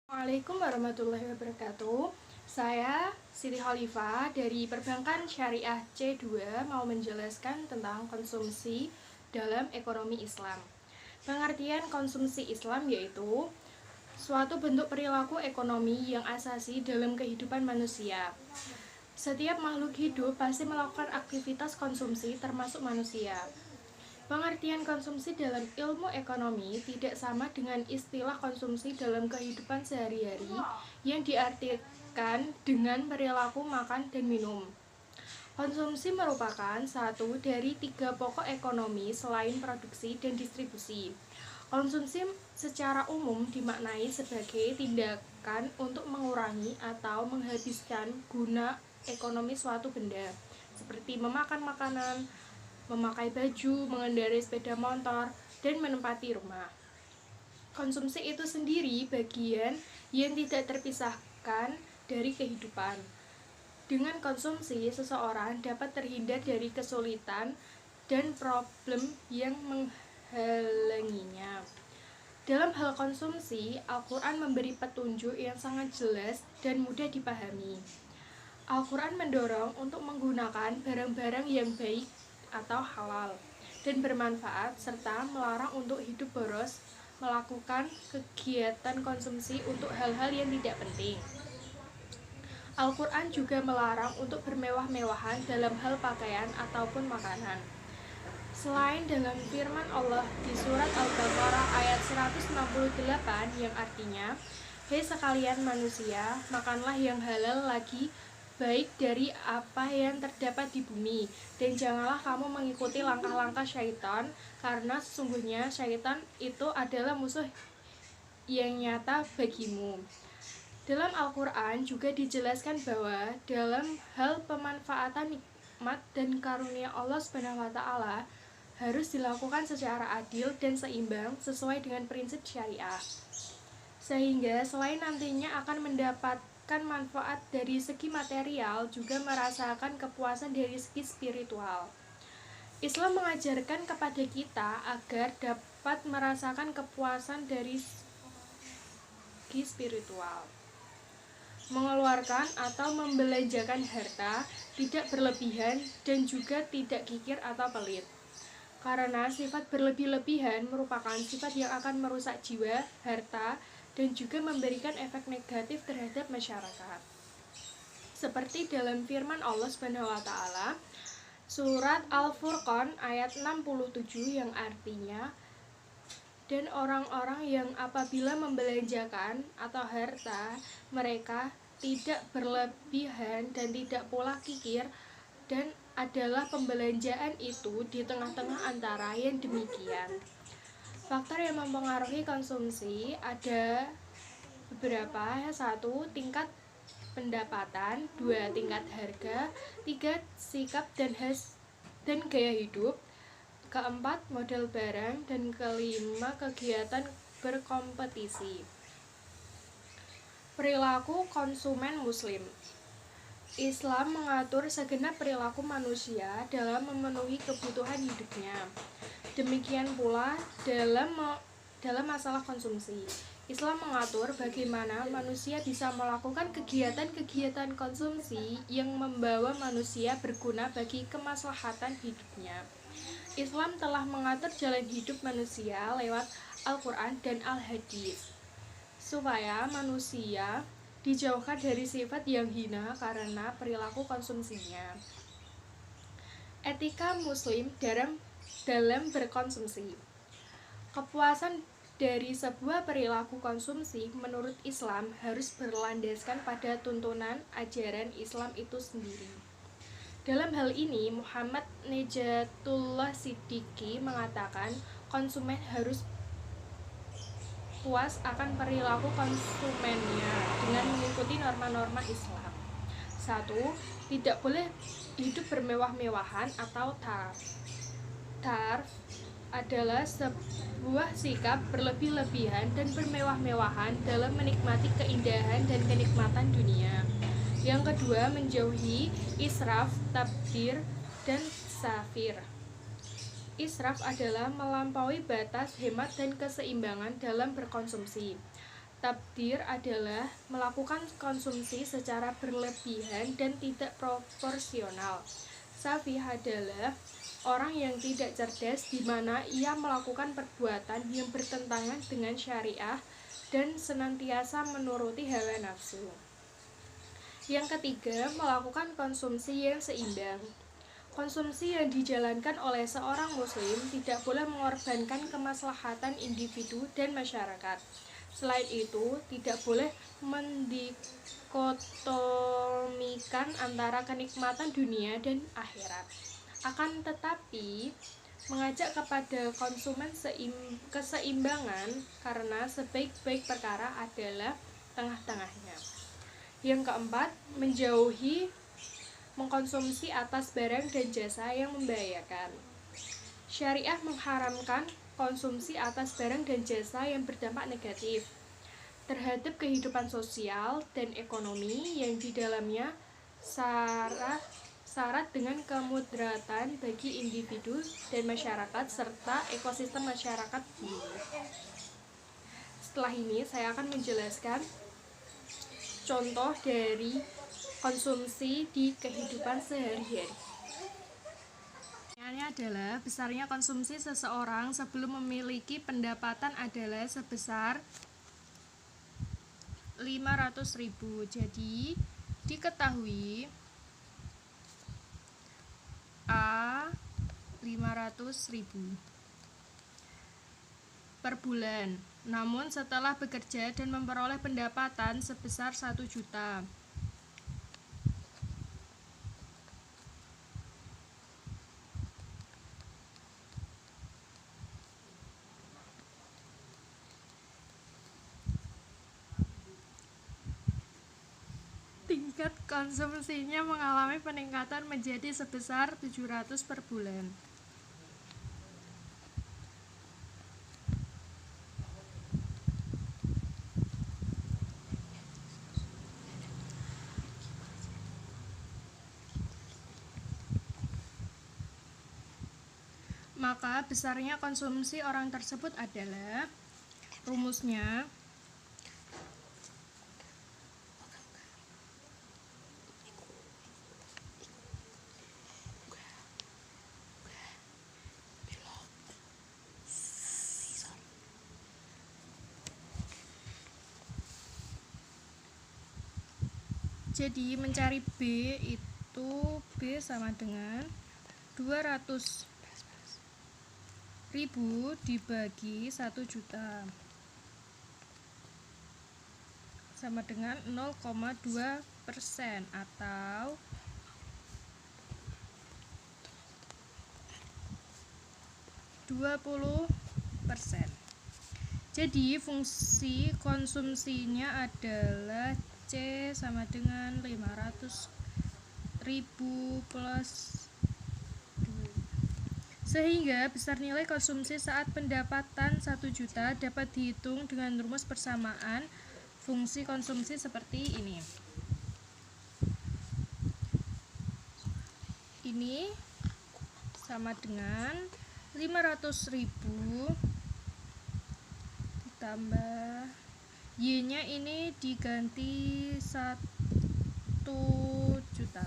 Assalamualaikum warahmatullahi wabarakatuh. Saya Siti Khalifah dari Perbankan Syariah C2 mau menjelaskan tentang konsumsi dalam ekonomi Islam. Pengertian konsumsi Islam yaitu suatu bentuk perilaku ekonomi yang asasi dalam kehidupan manusia. Setiap makhluk hidup pasti melakukan aktivitas konsumsi termasuk manusia. Pengertian konsumsi dalam ilmu ekonomi tidak sama dengan istilah konsumsi dalam kehidupan sehari-hari yang diartikan dengan perilaku makan dan minum. Konsumsi merupakan satu dari 3 pokok ekonomi selain produksi dan distribusi. Konsumsi secara umum dimaknai sebagai tindakan untuk mengurangi atau menghabiskan guna ekonomi suatu benda, seperti memakan makanan, memakai baju, mengendarai sepeda motor, dan menempati rumah. Konsumsi itu sendiri bagian yang tidak terpisahkan dari kehidupan. Dengan konsumsi, seseorang dapat terhindar dari kesulitan dan problem yang menghalanginya. Dalam hal konsumsi, Al-Quran memberi petunjuk yang sangat jelas dan mudah dipahami. Al-Quran mendorong untuk menggunakan barang-barang yang baik atau halal dan bermanfaat, serta melarang untuk hidup boros, melakukan kegiatan konsumsi untuk hal-hal yang tidak penting. Al-Quran juga melarang untuk bermewah-mewahan dalam hal pakaian ataupun makanan. Selain dalam firman Allah di surat Al-Baqarah ayat 168 yang artinya, "Hei sekalian manusia, makanlah yang halal lagi baik dari apa yang terdapat di bumi, dan janganlah kamu mengikuti langkah-langkah syaitan, karena sesungguhnya syaitan itu adalah musuh yang nyata bagimu." Dalam Al-Quran juga dijelaskan bahwa dalam hal pemanfaatan nikmat dan karunia Allah SWT harus dilakukan secara adil dan seimbang sesuai dengan prinsip syariah, sehingga selain nantinya akan mendapatkan manfaat dari segi material, juga merasakan kepuasan dari segi spiritual. Islam mengajarkan kepada kita agar dapat merasakan kepuasan dari segi spiritual. Mengeluarkan atau membelanjakan harta tidak berlebihan dan juga tidak kikir atau pelit, karena sifat berlebih-lebihan merupakan sifat yang akan merusak jiwa, harta, dan juga memberikan efek negatif terhadap masyarakat. Seperti dalam firman Allah SWT surat Al-Furqan ayat 67 yang artinya, "Dan orang-orang yang apabila membelanjakan atau harta mereka tidak berlebihan dan tidak pula kikir, dan adalah pembelanjaan itu di tengah-tengah antara yang demikian." Faktor yang mempengaruhi konsumsi ada beberapa. 1. Tingkat pendapatan. 2. Tingkat harga. 3. Sikap dan gaya hidup. 4. Model barang. Dan 5. Kegiatan berkompetisi. Perilaku konsumen muslim. Islam mengatur segenap perilaku manusia dalam memenuhi kebutuhan hidupnya. Demikian pula dalam masalah konsumsi. Islam mengatur bagaimana manusia bisa melakukan kegiatan-kegiatan konsumsi yang membawa manusia berguna bagi kemaslahatan hidupnya. Islam telah mengatur jalan hidup manusia lewat Al-Quran dan Al-Hadis, supaya manusia dijauhkan dari sifat yang hina karena perilaku konsumsinya. Etika muslim dalam berkonsumsi. Kepuasan dari sebuah perilaku konsumsi menurut Islam harus berlandaskan pada tuntunan ajaran Islam itu sendiri. Dalam hal ini, Muhammad Nejatullah Siddiqi mengatakan konsumen harus puas akan perilaku konsumennya dengan mengikuti norma-norma Islam. 1. Tidak boleh hidup bermewah-mewahan atau taraf. Taraf adalah sebuah sikap berlebih-lebihan dan bermewah-mewahan dalam menikmati keindahan dan kenikmatan dunia. Yang kedua, menjauhi israf, tabdzir, dan safir. Israf adalah melampaui batas hemat dan keseimbangan dalam berkonsumsi. Tabdzir adalah melakukan konsumsi secara berlebihan dan tidak proporsional. Safih adalah orang yang tidak cerdas di mana ia melakukan perbuatan yang bertentangan dengan syariah dan senantiasa menuruti hawa nafsu. Yang ketiga, melakukan konsumsi yang seimbang. Konsumsi yang dijalankan oleh seorang muslim tidak boleh mengorbankan kemaslahatan individu dan masyarakat. Selain itu, tidak boleh mendikotomikan antara kenikmatan dunia dan akhirat. Akan tetapi, mengajak kepada konsumen keseimbangan karena sebaik-baik perkara adalah tengah-tengahnya. Yang keempat, menjauhi mengkonsumsi atas barang dan jasa yang membahayakan. Syariah mengharamkan konsumsi atas barang dan jasa yang berdampak negatif terhadap kehidupan sosial dan ekonomi yang di dalamnya syarat dengan kemudaratan bagi individu dan masyarakat serta ekosistem masyarakat bumi. Setelah ini saya akan menjelaskan contoh dari konsumsi di kehidupan sehari-hari. Pertanyaannya adalah besarnya konsumsi seseorang sebelum memiliki pendapatan adalah sebesar 500.000. Jadi diketahui A 500.000 per bulan. Namun setelah bekerja dan memperoleh pendapatan sebesar 1 juta. Tingkat konsumsinya mengalami peningkatan menjadi sebesar 700 per bulan. Maka besarnya konsumsi orang tersebut adalah rumusnya jadi mencari B itu B sama dengan 200.000 dibagi 1 juta sama dengan 0,2% atau 20%. Jadi fungsi konsumsinya adalah C sama dengan 500.000 plus 2. Sehingga besar nilai konsumsi saat pendapatan 1 juta dapat dihitung dengan rumus persamaan fungsi konsumsi seperti ini. Ini sama dengan 500.000 ditambah Y-nya ini diganti 1 juta.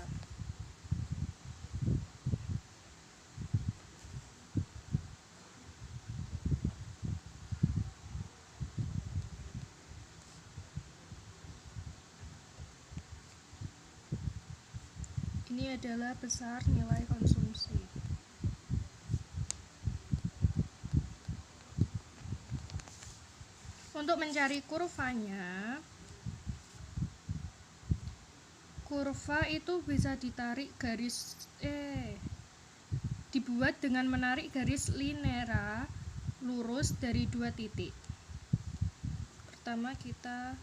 Ini adalah besar nilai konsumsi. Untuk mencari kurvanya, kurva itu bisa ditarik dibuat dengan menarik garis linera lurus dari 2 titik. Pertama kita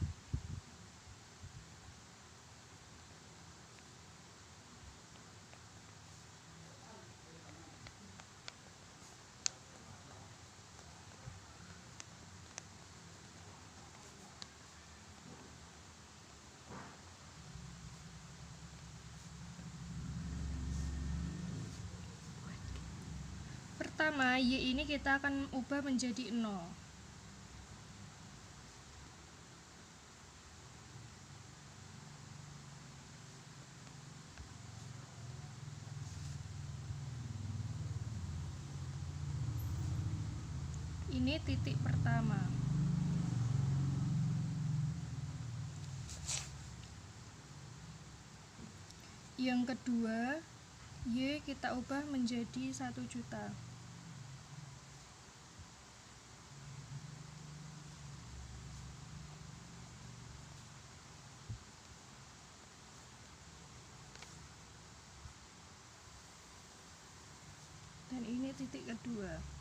Y ini kita akan ubah menjadi 0. Ini titik pertama. Yang kedua, Y kita ubah menjadi 1 juta. Dan ini titik kedua.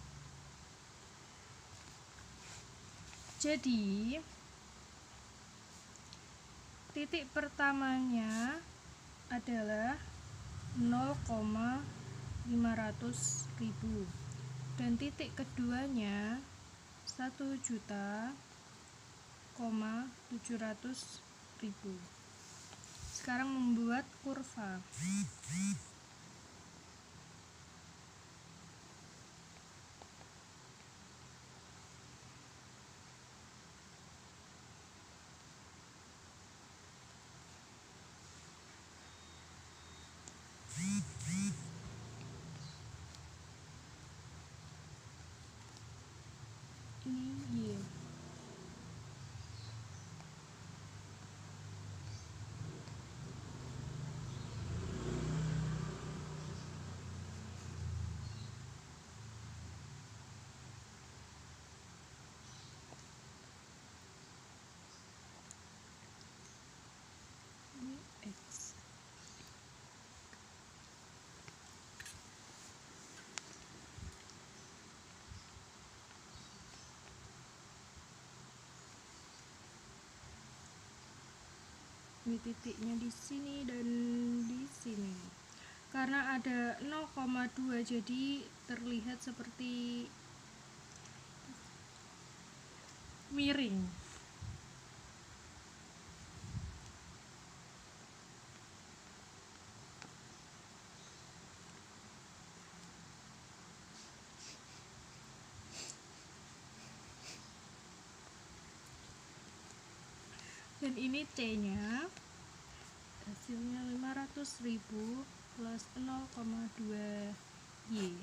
Jadi titik pertamanya adalah 0,500.000 dan titik keduanya 1.700.000. Sekarang membuat kurva. Ini Y. Ini X. Ini titiknya di sini dan di sini. Karena ada 0,2 jadi terlihat seperti miring. Dan ini C-nya, hasilnya 500.000 plus 0,2 Y.